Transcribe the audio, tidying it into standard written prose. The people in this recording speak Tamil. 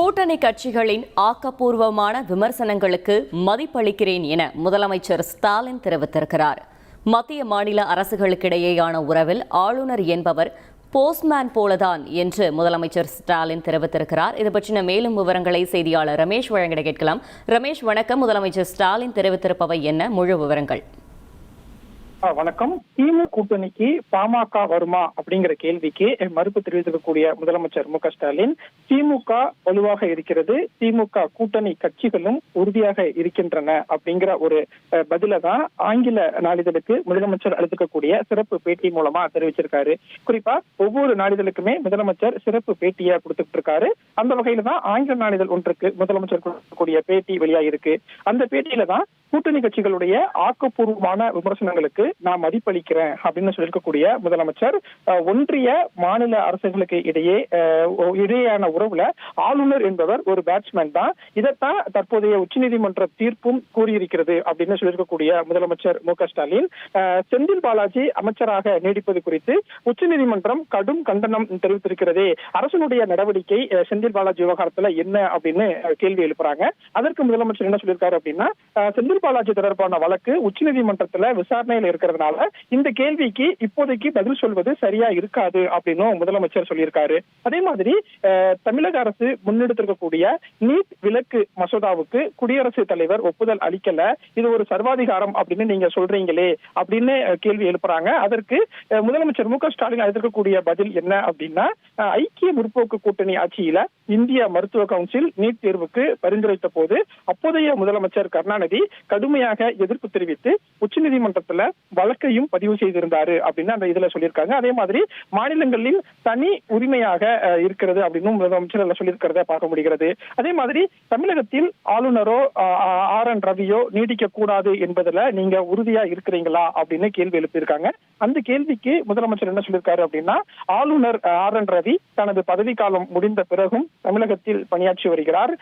கூட்டணி கட்சிகளின் ஆக்கப்பூர்வமான விமர்சனங்களுக்கு மதிப்பளிக்கிறேன் என முதலமைச்சர் ஸ்டாலின் தெரிவித்திருக்கிறார். மத்திய மாநில அரசுகளுக்கிடையேயான உறவில் ஆளுநர் என்பவர் போஸ்ட்மேன் போலதான் என்று முதலமைச்சர் ஸ்டாலின் தெரிவித்திருக்கிறார். இது பற்றின மேலும் விவரங்களை செய்தியாளர் ரமேஷ் வழங்கிட கேட்கலாம். ரமேஷ் வணக்கம். முதலமைச்சர் ஸ்டாலின் தெரிவித்திருப்பவை என்ன, முழு விவரங்கள்? வணக்கம். திமுக கூட்டணிக்கு பாமக வருமா அப்படிங்கிற கேள்விக்கு மறுப்பு தெரிவித்திருக்கக்கூடிய முதலமைச்சர் மு க ஸ்டாலின், திமுக வலுவாக இருக்கிறது, திமுக கூட்டணி கட்சிகளும் உறுதியாக இருக்கின்றன அப்படிங்கிற ஒரு பதில தான் ஆங்கில நாளிதழுக்கு முதலமைச்சர் அளித்திருக்கக்கூடிய சிறப்பு பேட்டி மூலமா தெரிவிச்சிருக்காரு. குறிப்பா ஒவ்வொரு நாளிதழுக்குமே முதலமைச்சர் சிறப்பு பேட்டியை கொடுத்துட்டு இருக்காரு. அந்த வகையில தான் ஆங்கில நாளிதழ் ஒன்றுக்கு முதலமைச்சர் கொடுக்கக்கூடிய பேட்டி வெளியாயிருக்கு. அந்த பேட்டியில தான் கூட்டணி கட்சிகளுடைய ஆக்கப்பூர்வமான விமர்சனங்களுக்கு நான் மதிப்பளிக்கிறேன் அப்படின்னு சொல்லியிருக்கக்கூடிய முதலமைச்சர், ஒன்றிய மாநில அரசுகளுக்கு இடையேயான உறவுல ஆளுநர் என்பவர் ஒரு பேட்ஸ்மேன் தான், இதைத்தான் தற்போதைய உச்சநீதிமன்ற தீர்ப்பும் கூறியிருக்கிறது அப்படின்னு சொல்லியிருக்கக்கூடிய முதலமைச்சர் மு க ஸ்டாலின், செந்தில் பாலாஜி அமைச்சராக நீடிப்பது குறித்து உச்சநீதிமன்றம் கடும் கண்டனம் தெரிவித்திருக்கிறதே, அரசனுடைய நடவடிக்கை செந்தில் பாலாஜி விவகாரத்துல என்ன அப்படின்னு கேள்வி எழுப்புறாங்க. அதற்கு முதலமைச்சர் என்ன சொல்லியிருக்காரு அப்படின்னா, செந்தில் பாலாஜி தொடர்பான வழக்கு உச்சநீதிமன்றத்துல விசாரணையில் இருக்கிறதுனால இந்த கேள்விக்கு இப்போதைக்கு பதில் சொல்வது சரியா இருக்காது அப்படின்னு முதலமைச்சர் சொல்லியிருக்காரு. அதே மாதிரி தமிழக அரசு முன்னெடுத்திருக்கக்கூடிய நீட் விலக்கு மசோதாவுக்கு குடியரசுத் தலைவர் ஒப்புதல் அளிக்கல, இது ஒரு சர்வாதிகாரம் அப்படின்னு நீங்க சொல்றீங்களே அப்படின்னு கேள்வி எழுப்புறாங்க. அதற்கு முதலமைச்சர் மு க ஸ்டாலின் அளித்திருக்கக்கூடிய பதில் என்ன அப்படின்னா, ஐக்கிய முற்போக்கு கூட்டணி ஆட்சியில இந்திய மருத்துவ கவுன்சில் நீட் தேர்வுக்கு பரிந்துரைத்த போது அப்போதைய முதலமைச்சர் கருணாநிதி கடுமையாக எதிர்ப்பு தெரிவித்து உச்சநீதிமன்றத்துல வழக்கையும் பதிவு செய்திருந்தாரு அப்படின்னு அந்த இதுல சொல்லியிருக்காங்க. அதே மாதிரி மாநிலங்களில் தனி உரிமையாக இருக்கிறது அப்படின்னு முதலமைச்சர் சொல்லியிருக்கிறத பார்க்க முடிகிறது. அதே மாதிரி தமிழகத்தில் ஆளுநரோ RN ரவியோ நீடிக்க கூடாது என்பதுல நீங்க உறுதியா இருக்கிறீங்களா அப்படின்னு கேள்வி எழுப்பியிருக்காங்க. அந்த கேள்விக்கு முதலமைச்சர் என்ன சொல்லியிருக்காரு அப்படின்னா, ஆளுநர் RN ரவி தனது பதவி காலம் முடிந்த பிறகும் தமிழகத்தில் பணியாற்றி வருகிறார்.